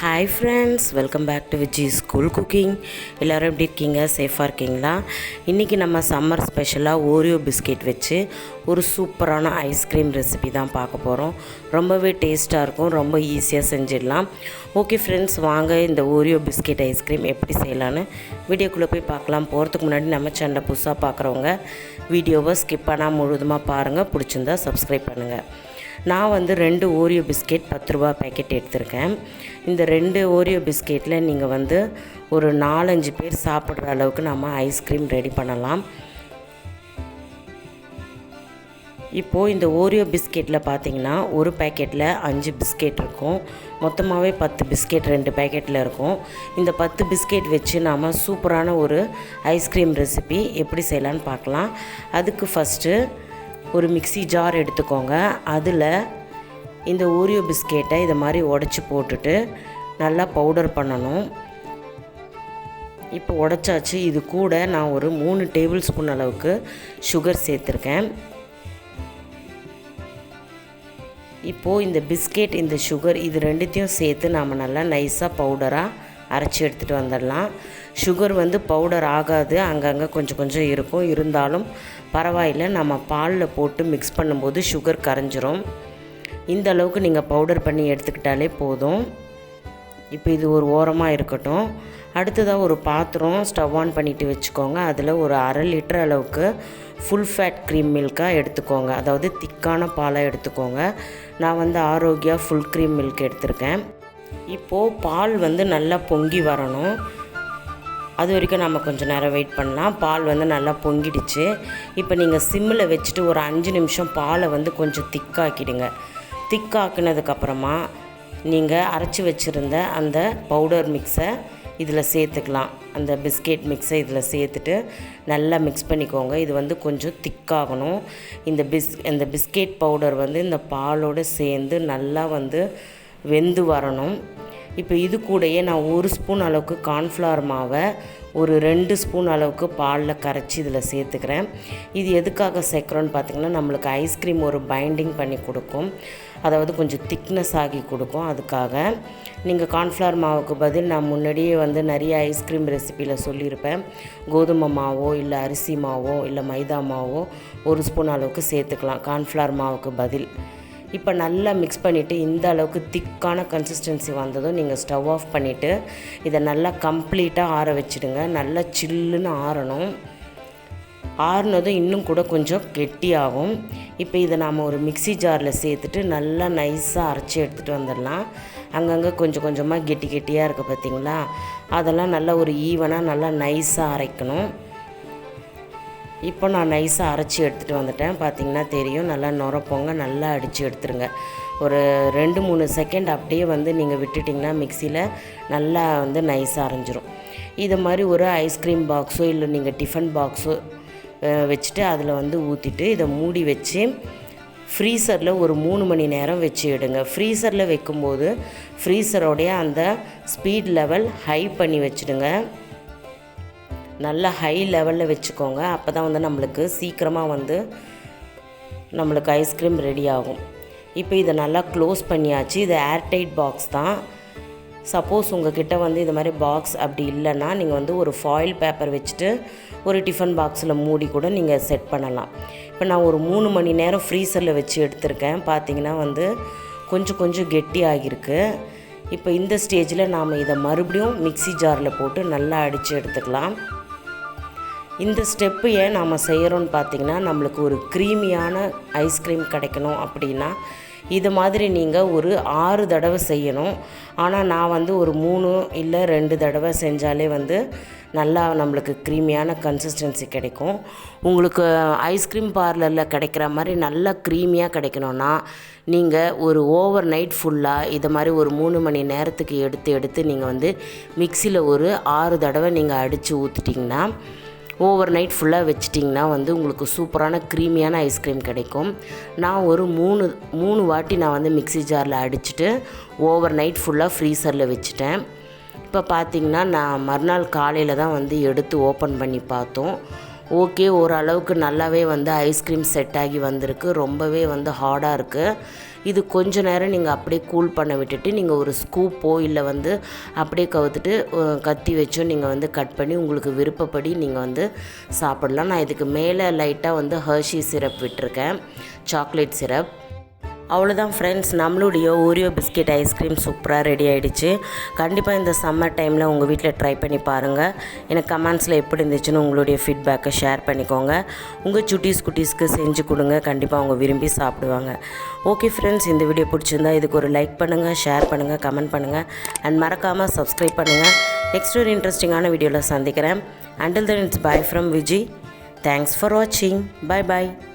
Hi friends, welcome back to Viji's school cooking. எல்லோரும் எப்படி இருக்கீங்க? சேஃபாக இருக்கீங்களா? இன்றைக்கி நம்ம சம்மர் ஸ்பெஷலாக ஓரியோ பிஸ்கெட் வச்சு ஒரு சூப்பரான ஐஸ்கிரீம் ரெசிபி தான் பார்க்க போகிறோம். ரொம்பவே டேஸ்ட்டாக இருக்கும், ரொம்ப ஈஸியாக செஞ்சிடலாம். ஓகே ஃப்ரெண்ட்ஸ், வாங்க இந்த ஓரியோ பிஸ்கெட் ஐஸ்கிரீம் எப்படி செய்யலான்னு வீடியோக்குள்ளே போய் பார்க்கலாம். போகிறதுக்கு முன்னாடி நம்ம சேனலை புதுசாக பார்க்குறவங்க வீடியோவை ஸ்கிப் பண்ணால் முழுவதுமாக பாருங்கள். பிடிச்சிருந்தா சப்ஸ்கிரைப் பண்ணுங்கள். நான் வந்து 2 ஓரியோ பிஸ்கெட் 10 ரூபா பேக்கெட் எடுத்திருக்கேன். இந்த 2 ஓரியோ பிஸ்கெட்டில் நீங்கள் வந்து ஒரு 4-5 பேர் சாப்பிட்ற அளவுக்கு நம்ம ஐஸ்கிரீம் ரெடி பண்ணலாம். இப்போது இந்த ஓரியோ பிஸ்கெட்டில் பார்த்தீங்கன்னா ஒரு பேக்கெட்டில் 5 பிஸ்கெட் இருக்கும். மொத்தமாகவே 10 பிஸ்கெட் 2 பேக்கெட்டில் இருக்கும். இந்த 10 பிஸ்கெட் வச்சு நாம் சூப்பரான ஒரு ஐஸ்கிரீம் ரெசிபி எப்படி செய்யலான்னு பார்க்கலாம். அதுக்கு ஃபஸ்ட்டு ஒரு மிக்ஸி ஜார் எடுத்துக்கோங்க. அதில் இந்த ஓரியோ பிஸ்கெட்டை இதை மாதிரி உடச்சி போட்டுட்டு நல்லா பவுடர் பண்ணணும். இப்போ உடச்சாச்சு. இது கூட நான் ஒரு 3 டேபிள் ஸ்பூன் அளவுக்கு சுகர் சேர்த்துருக்கேன். இப்போது இந்த பிஸ்கெட், இந்த சுகர், இது ரெண்டுத்தையும் சேர்த்து நாம் நல்லா நைஸாக பவுடராக அரைச்சி எடுத்துகிட்டு வந்துடலாம். சுகர் வந்து பவுடர் ஆகாது, அங்கங்கே கொஞ்சம் கொஞ்சம் இருக்கும். இருந்தாலும் பரவாயில்லை, நம்ம பாலில் போட்டு மிக்ஸ் பண்ணும்போது சுகர் கரைஞ்சிரும். இந்த அளவுக்கு நீங்கள் பவுடர் பண்ணி எடுத்துக்கிட்டாலே போதும். இப்போ இது ஒரு ஓரமாக இருக்கட்டும். அடுத்ததாக ஒரு பாத்திரம் ஸ்டவ் ஆன் பண்ணிவிட்டு வச்சுக்கோங்க. அதில் ஒரு 1/2 லிட்டர் அளவுக்கு ஃபுல் ஃபேட் க்ரீம் மில்காக எடுத்துக்கோங்க. அதாவது திக்கான பாலாக எடுத்துக்கோங்க. நான் வந்து ஆரோக்கியா ஃபுல் க்ரீம் மில்க் எடுத்திருக்கேன். இப்போது பால் வந்து நல்லா பொங்கி வரணும். அது வரைக்கும் நம்ம கொஞ்சம் நேரம் வெயிட் பண்ணலாம். பால் வந்து நல்லா பொங்கிடுச்சு. இப்போ நீங்கள் சிம்மில் வச்சுட்டு ஒரு 5 நிமிஷம் பாலை வந்து கொஞ்சம் திக்காக்கிடுங்க. திக்காக்கினதுக்கப்புறமா நீங்கள் அரைச்சி வச்சுருந்த அந்த பவுடர் மிக்ஸை இதில் சேர்த்துக்கலாம். அந்த பிஸ்கெட் மிக்ஸை இதில் சேர்த்துட்டு நல்லா மிக்ஸ் பண்ணிக்கோங்க. இது வந்து கொஞ்சம் திக்காகணும். இந்த பிஸ்கெட் பவுடர் வந்து இந்த பாலோடு சேர்ந்து நல்லா வந்து வெந்து வரணும். இப்போ இது கூடயே நான் 1 ஸ்பூன் அளவுக்கு கார்ன்ஃப்ளவர் மாவை ஒரு 2 ஸ்பூன் அளவுக்கு பாலில் கரைச்சி இதில் சேர்த்துக்கிறேன். இது எதுக்காக சேர்க்குறோன்னு பார்த்திங்கன்னா, நம்மளுக்கு ஐஸ்கிரீம் ஒரு பைண்டிங் பண்ணி கொடுக்கும். அதாவது கொஞ்சம் திக்னஸ் ஆகி கொடுக்கும். அதுக்காக நீங்கள் கார்ன்ஃப்ளவர் மாவுக்கு பதில் நான் முன்னாடியே வந்து நிறைய ஐஸ்கிரீம் ரெசிப்பியில் சொல்லியிருப்பேன். கோதுமை மாவோ இல்லை அரிசி மாவோ இல்லை மைதா மாவோ 1 ஸ்பூன் அளவுக்கு சேர்த்துக்கலாம் கார்ன்ஃப்ளவர் மாவுக்கு பதில். இப்போ நல்லா மிக்ஸ் பண்ணிவிட்டு இந்த அளவுக்கு திக்கான கன்சிஸ்டன்சி வந்ததும் நீங்கள் ஸ்டவ் ஆஃப் பண்ணிவிட்டு இதை நல்லா கம்ப்ளீட்டாக ஆற வச்சுடுங்க. நல்லா சில்லுன்னு ஆறணும். ஆறுனதும் இன்னும் கூட கொஞ்சம் கெட்டியாகும். இப்போ இதை நாம் ஒரு மிக்ஸி ஜாரில் சேர்த்துட்டு நல்லா நைஸாக அரைச்சி எடுத்துகிட்டு வந்துடலாம். அங்கங்கே கொஞ்சம் கொஞ்சமாக கெட்டியாக இருக்குது பார்த்திங்களா? அதெல்லாம் நல்லா ஒரு ஈவனாக நல்லா நைஸாக அரைக்கணும். இப்போ நான் நைஸாக அரைச்சி எடுத்துகிட்டு வந்துட்டேன். பார்த்திங்கன்னா தெரியும், நல்லா நுரப்போங்க, நல்லா அடித்து எடுத்துருங்க. ஒரு 2-3 செகண்ட் அப்படியே வந்து நீங்கள் விட்டுட்டிங்கன்னா மிக்சியில் நல்லா வந்து நைஸாக அரைஞ்சிரும். இது மாதிரி ஒரு ஐஸ்கிரீம் பாக்ஸோ இல்லை நீங்கள் டிஃபன் பாக்ஸோ வச்சுட்டு அதில் வந்து ஊற்றிட்டு இதை மூடி வச்சு ஃப்ரீசரில் ஒரு 3 மணி நேரம் வச்சு எடுங்க. ஃப்ரீசரில் வைக்கும்போது ஃப்ரீசரோடைய அந்த ஸ்பீட் லெவல் ஹை பண்ணி வச்சுடுங்க. நல்லா ஹை லெவலில் வச்சுக்கோங்க. அப்போ தான் வந்து நம்மளுக்கு சீக்கிரமாக வந்து நம்மளுக்கு ஐஸ்கிரீம் ரெடி ஆகும். இப்போ இதை நல்லா க்ளோஸ் பண்ணியாச்சு. இது ஏர்டைட் பாக்ஸ் தான். சப்போஸ் உங்கள்கிட்ட வந்து இது மாதிரி பாக்ஸ் அப்படி இல்லைன்னா நீங்கள் வந்து ஒரு ஃபாயில் பேப்பர் வச்சுட்டு ஒரு டிஃபன் பாக்ஸில் மூடி கூட நீங்கள் செட் பண்ணலாம். இப்போ நான் ஒரு 3 மணி நேரம் ஃப்ரீசரில் வச்சு எடுத்திருக்கேன். பார்த்திங்கன்னா வந்து கொஞ்சம் கெட்டி ஆகியிருக்கு. இப்போ இந்த ஸ்டேஜில் நாம் இதை மறுபடியும் மிக்ஸி ஜாரில் போட்டு நல்லா அடித்து எடுத்துக்கலாம். இந்த ஸ்டெப்பு ஏன் நாம் செய்கிறோன்னு பார்த்திங்கன்னா, நம்மளுக்கு ஒரு க்ரீமியான ஐஸ்கிரீம் கிடைக்கணும். அப்படின்னா இது மாதிரி நீங்கள் ஒரு 6 தடவை செய்யணும். ஆனால் நான் வந்து ஒரு 3 இல்லை 2 தடவை செஞ்சாலே வந்து நல்லா நம்மளுக்கு க்ரீமியான கன்சிஸ்டன்சி கிடைக்கும். உங்களுக்கு ஐஸ்கிரீம் பார்லரில் கிடைக்கிற மாதிரி நல்லா க்ரீமியாக கிடைக்கணும்னா நீங்கள் ஒரு ஓவர் நைட் ஃபுல்லாக இது மாதிரி ஒரு 3 மணி நேரத்துக்கு எடுத்து நீங்கள் வந்து மிக்சியில் ஒரு 6 தடவை நீங்கள் அடித்து ஊற்றிட்டிங்கன்னா, ஓவர் நைட் ஃபுல்லாக வச்சிட்டிங்கன்னா வந்து உங்களுக்கு சூப்பரான க்ரீமியான ஐஸ்கிரீம் கிடைக்கும். நான் ஒரு 3 வாட்டி நான் வந்து மிக்ஸி ஜாரில் அடிச்சுட்டு ஓவர் நைட் ஃபுல்லாக ஃப்ரீசரில் வச்சுட்டேன். இப்போ பார்த்திங்கன்னா நான் மறுநாள் காலையில் தான் வந்து எடுத்து ஓப்பன் பண்ணி பார்த்தோம். ஓகே, ஓரளவுக்கு நல்லாவே வந்து ஐஸ்கிரீம் செட் ஆகி வந்திருக்கு. ரொம்பவே வந்து ஹார்டாக இருக்குது. இது கொஞ்ச நேரம் நீங்கள் அப்படியே கூல் பண்ண விட்டுட்டு நீங்கள் ஒரு ஸ்கூப்போ இல்லை வந்து அப்படியே கவுத்துட்டு கத்தி வச்சோ நீங்கள் வந்து கட் பண்ணி உங்களுக்கு விருப்பப்படி நீங்கள் வந்து சாப்பிடலாம். நான் இதுக்கு மேலே லைட்டாக வந்து ஹர்ஷி சிரப் விட்டுருக்கேன், சாக்லேட் சிரப். அவ்வளோதான் ஃப்ரெண்ட்ஸ், நம்மளுடைய ஓரியோ பிஸ்கெட் ஐஸ்கிரீம் சூப்பராக ரெடி ஆகிடுச்சு. கண்டிப்பாக இந்த சம்மர் டைமில் உங்கள் வீட்டில் ட்ரை பண்ணி பாருங்கள். எனக்கு கமெண்ட்ஸில் எப்படி இருந்துச்சுன்னு உங்களுடைய ஃபீட்பேக்கை ஷேர் பண்ணிக்கோங்க. உங்கள் குட்டீஸ்க்கு செஞ்சு கொடுங்க, கண்டிப்பாக அவங்க விரும்பி சாப்பிடுவாங்க. ஓகே ஃப்ரெண்ட்ஸ், இந்த வீடியோ பிடிச்சிருந்தா இதுக்கு ஒரு லைக் பண்ணுங்கள், ஷேர் பண்ணுங்கள், கமெண்ட் பண்ணுங்கள் அண்ட் மறக்காமல் சப்ஸ்கிரைப் பண்ணுங்கள். நெக்ஸ்ட் ஒரு இன்ட்ரெஸ்டிங்கான வீடியோவில் சந்திக்கிறேன். Until then, it's bye from Vijay. Thanks for watching. Bye bye.